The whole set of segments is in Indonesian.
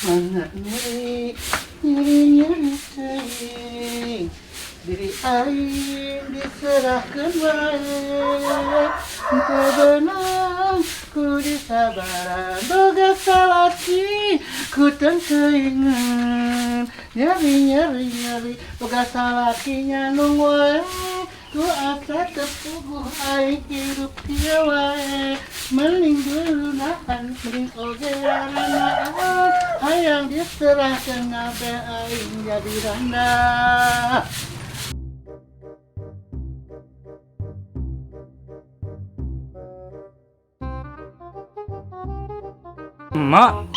Mana nyeri teuing diri aing diserahkeun wae teu beunang ku disabaran boga salaki ku teu teuingan nyeri boga salaki nyanung wae ku asa tepuguh aing hirup ieu wae mending dulunahan mending oge laranaan hayang diserahkeun ngabe aing jadi randa. Mak,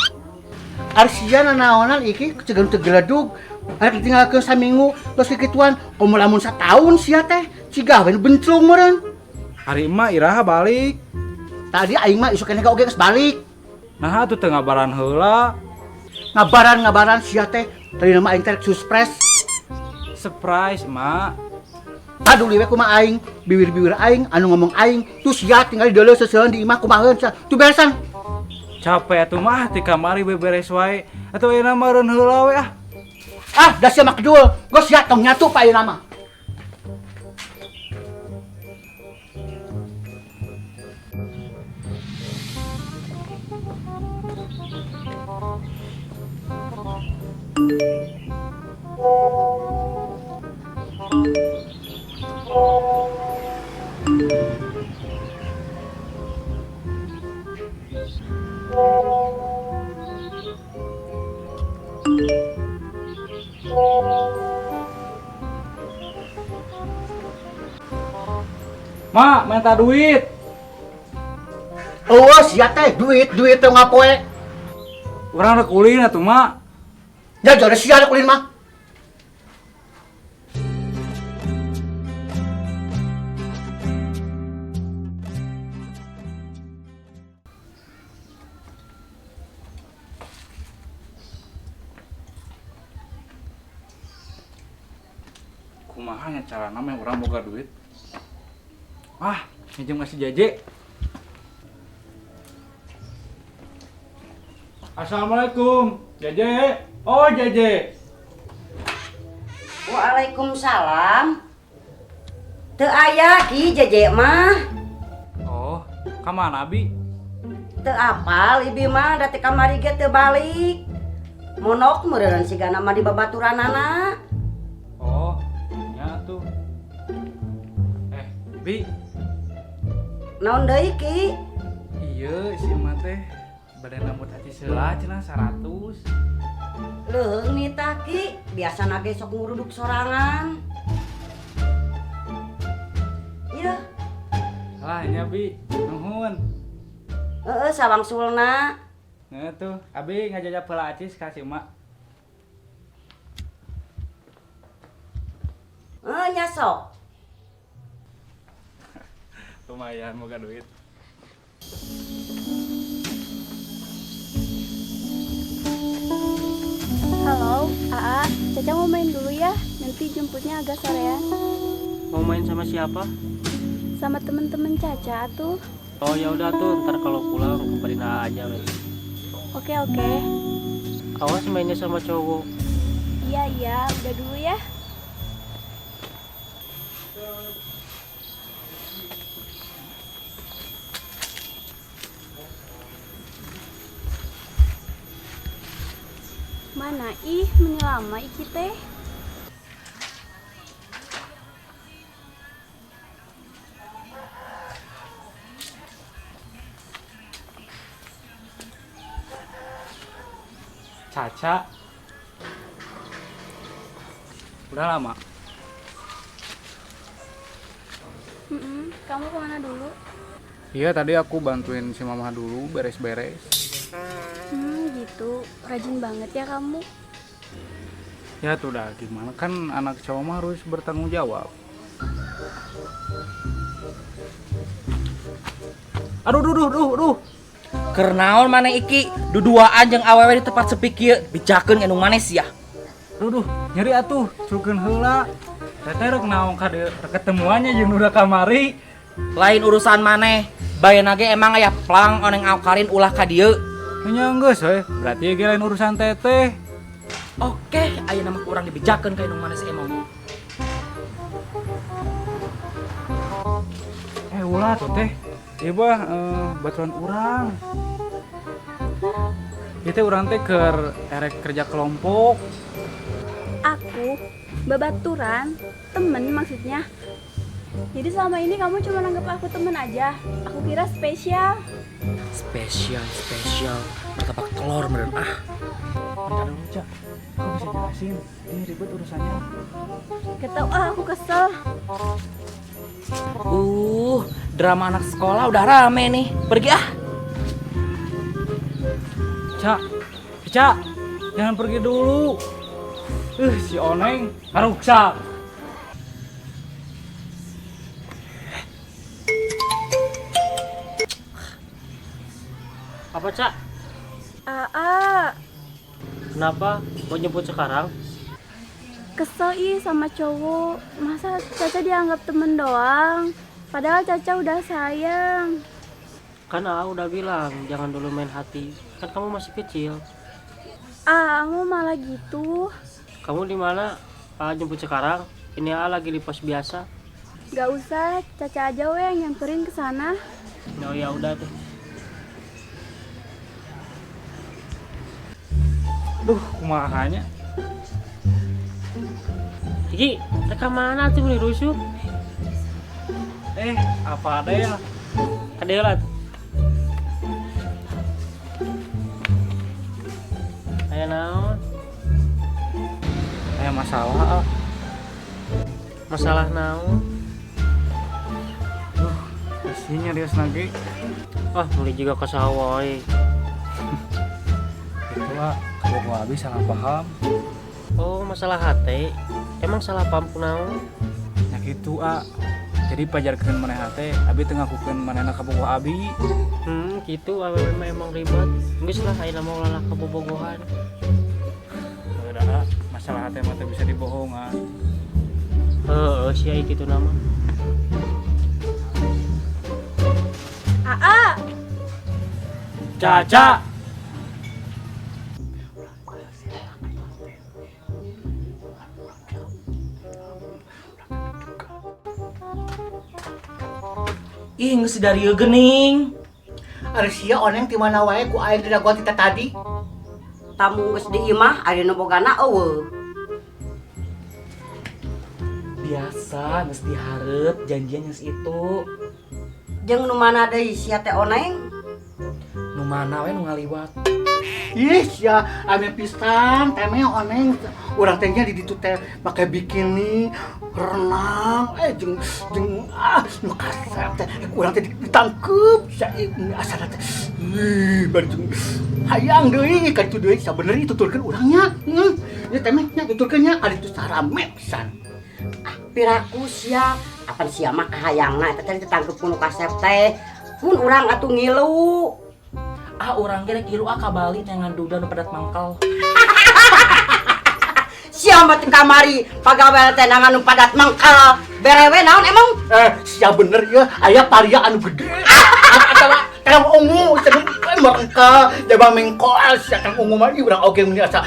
Arsiana naonan iki cegeun teu geledug. Arek ditinggalkeun saminggu terus kikituan komo lamun sataun sia teh cigawen benclung meureun. hari emak iraha balik. Tadi aing mah isuk keneh oge geus balik. Nah atuh teu ngabaran heula. Ngabaran sia teh tadi nama aing teh surprise. Surprise, Mak. Paduli we kumaha aing, bibir-bibir aing anu ngomong aing tuh sia tinggal di deuleu seuseun di imah kumaheun sia. Tuh beresan. Capek atuh mah di kamari beberes wae. Atuh ayeuna meureun heula we ah. Ah, da sia mah kedul. Gos sia tong nyatu pa ayeuna mah. Mak, minta duit. Oh, sia teh duit teh ngapoe. Urang rek ulin atuh, Mak. Ya jare sia ada kulin mah. Kumaha nya carana mah urang boga duit? Ah, ngejeng masih jaje. Assalamualaikum, Jaje. Oh, Jaje. Waalaikumsalam. Teu aya ki jeje mah. Oh, ka mana, Bi? Teu apal ibi mah da teh kamari ge teu balik. Monok meureun sigana mah di babaturanana. Oh, nya tuh. Bi, Naon deui ki? iya si emak teh badan rambut hati selah cenah 100. Leuheung nita ki, biasana ge sok nguruduk sorangan. Iya, Lah nya Bi, nuhun. heeh sawangsulna. Nah tuh, Abi ngajajak pela acis kasih emak. Nya sok. Lumayan moga duit. Halo, Aa, Caca mau main dulu ya. Nanti jemputnya agak sorean. Mau main sama siapa? Sama temen-temen Caca tuh. Oh ya udah tuh, ntar kalau pulang kabarin aja weh. Oke. Awas mainnya sama cowok. Iya, udah dulu ya. Mana ih menyelama iki teh. Caca. Udah lama. Kamu kemana dulu? Iya tadi aku bantuin si mama dulu beres-beres. Gitu. Rajin banget ya kamu. Ya tuh dah gimana kan anak cowok mah harus bertanggung jawab. Aduh. Keur naon maneh iki duduaan jeung awewe di tempat sepi kieu bijakeun anu manes ya. Aduh, nyeri atuh, cukeun heula. Teteh rek naon ka dieu ketemuannya jeung udah kamari. Lain urusan maneh, bayeuna ge emang aya plang oneng awkarin ulah ka dieu. Nya geus berarti ge lain urusan teteh. Oke, aya nama kurang dibijakeun ka anu manis emang. Ulah tuh teh. Ieu bah baturan urang. Ieu teh urang teh keur erek kerja kelompok. Aku babaturan, temen maksudnya. Jadi selama ini kamu cuma anggap aku temen aja. Aku kira spesial. Spesial. Martabak telur meureun ah. Bentar dulu, Cak. Kok bisa jelasin? Ini ribet urusannya. Gak tau aku kesel. Drama anak sekolah udah rame nih. Pergi ah. Cak, jangan pergi dulu. Si Oneng ngaruksak. Apa, Cak? Aa, Kenapa? Mau jemput sekarang? kesel ih sama cowok. Masa Caca dianggap temen doang? Padahal Caca udah sayang. Kan A udah bilang jangan dulu main hati. Kan kamu masih kecil. Kamu malah gitu. Kamu di mana? A jemput sekarang. Ini A lagi di pos biasa. Gak usah, Caca aja we yang nyamperin ke sana. Oh ya udah tuh. Duh, kumahanya. Iki, mereka mana tuh nih rusuh? Apa ada ya? Ada lah. Ayo naon? Masalah. Masalah naon? Isinya dia lagi. Mulai juga ke sawah. Itu kalau habis salah paham. Oh, masalah hati. Emang salah paham kunaon? Ya gitu Jadi pajarkeun maneh teh, abi teu ngakukeun manehna ka bogoh abi. Gitu awewe mah emang ribet. Geus lah ayeuna mah ulah kabobogohan. Udah masalah hati mah teu bisa dibohongan. Heeh, sia kitu nama. Caca. Ih, geus dari geuning. Ari sia Oneng ti mana wae ku aing didaguan kita tadi. Tamu geus di imah aya nu bogana eueuh. Biasa geus dihareup janjian geus itu. Jeung nu mana deui sia teh Oneng? Nu mana we nu ngaliwat. Ih sia ame pisan temeh Oneng. Urang teh nya di ditu teh make bikini renang jeung nu kasar teh urang teh ditangkep sia ini asal teh bari jeung hayang deui ka ditu deui sabener itu tuturkeun urangnya. Ieu teh mah nya tuturkeun nya ari tu sarame pisan. Piraku sia, apan sia mah kahayangna eta teh ditangkep ku nu kasep teh. Mun urang atuh ngilu. Urang ge rek kiru ka Bali nyangan duda nu padat mangkal. Sia mah teh kamari pagawe teh nangan nu padat mangkal. Berewe naon emang? Sia bener ieu aya paria anu gede. Atawa Kang Ungu cenah merengka jaba mengkoal sia Kang Ungu mah urang oge merasa.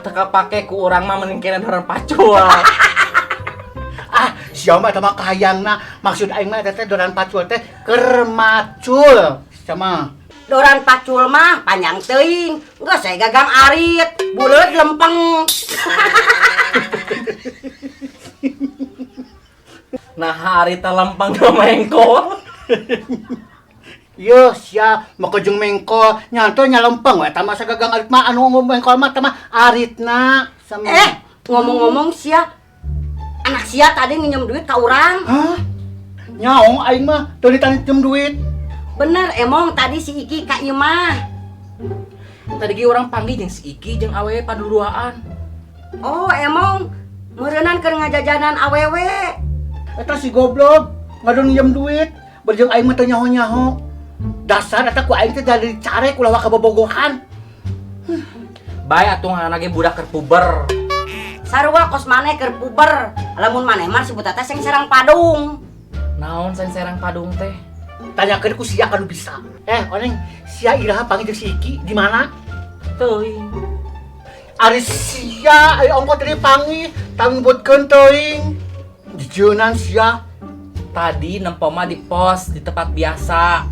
Teka pake ku urang mah mending kena orang pacul. Sia mah eta mah kahayangna maksud aing mah eta teh doran pacul teh keur macul. Sia mah Doran pacul mah panjang teuing, geus saya gagang arit, buleut lempeng. Nah hari teh lempeng ke mengkol. Ieu sia maka jeung mengkol nyanto nya lempeng we eta mah sagagang arit mah anu mengkol mah teh mah aritna sama. Ngomong-ngomong sia anak sia tadi nginjem duit ka urang. Hah? Nyaong aing mah teu ditanjem duit. Bener emong tadi si Iki ka imah. Tadi ge urang panggil jeung si Iki jeung awewe paduduaan. Oh emong meureunnan keur ngajajanan awewe. Eta si goblok ngadon nginjem duit berjeng aing mah teu nyaho-nyaho. Dasar eta ku aing teh dari carek ulah ka bobogohan. Bae atuh ngaranna ge budak keur puber. Sarua kos maneh keur puber. Lamun maneh mah si buta teh sing sarang padung. Naon sen serang padung teh? tanyakeun ku sia kanu bisa. Oneng sia iraha panggil si Iki di mana? Teuing. Ari sia aya ongkot tadi panggil tangbutkeun teuing. Dijeunan sia. Tadi nempoma di pos di tempat biasa.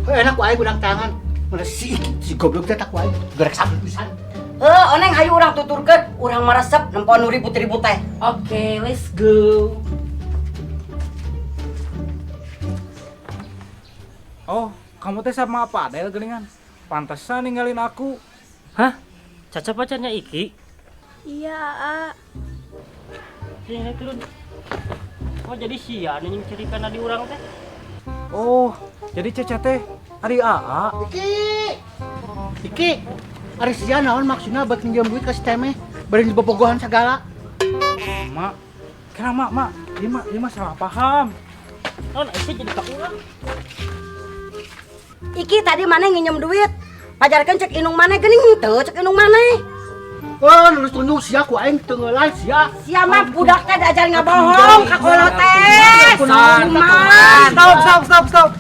Enak ku aya gudang tangan. Mana si Iki si goblok teh tak ku aya. Gerek sabun pisan. Oneng hayu urang tuturkeun, urang maresep nempon nu ribut-ribut teh. Oke, let's go. Oh, kamu teh sama apa Adel geningan? Pantesan ninggalin aku. Hah? Caca pacarnya Iki? Iya, Aa. Ini turun. Oh jadi sia anu nyingcirikan di urang teh. Oh, jadi Caca teh ari Aa. Iki, ari sia naon maksudna buat pinjam duit ka si Temeh, bari dibobogohan segala. Mak, kira mak, dia mah salah paham. Naon isi jadi ka urang? Iki tadi mana nginjem duit? Pajarkan cek inung mana geuning teu cek inung mana? Nulus tunjuk sia ku aing teu ngeulai sia. Sia mah budak teh diajar ngabohong ka kolo teh. Stop.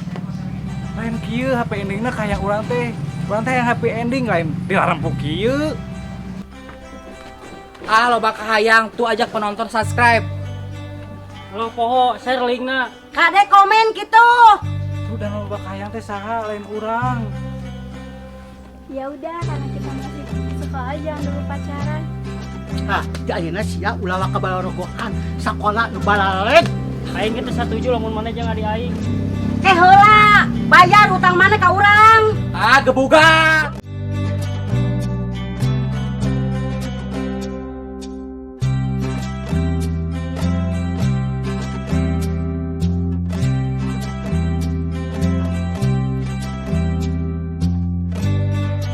Lain kieu HP endingna kayak urang teh. Urang teh yang HP ending lain dilarang ku kieu. Loba kahayang tuh ajak penonton subscribe. Halo poho, share linkna. Kade komen gitu. Udah loba kahayang teh saha lain urang. Ya udah, karena kita masih suka aja dulu pacaran. Di ayeuna sia ulah kabalorogokan sakola nu balaleg. Aing kita setuju lamun mana jangan di aing. Heula, bayar utang mana ka urang? Gebugan.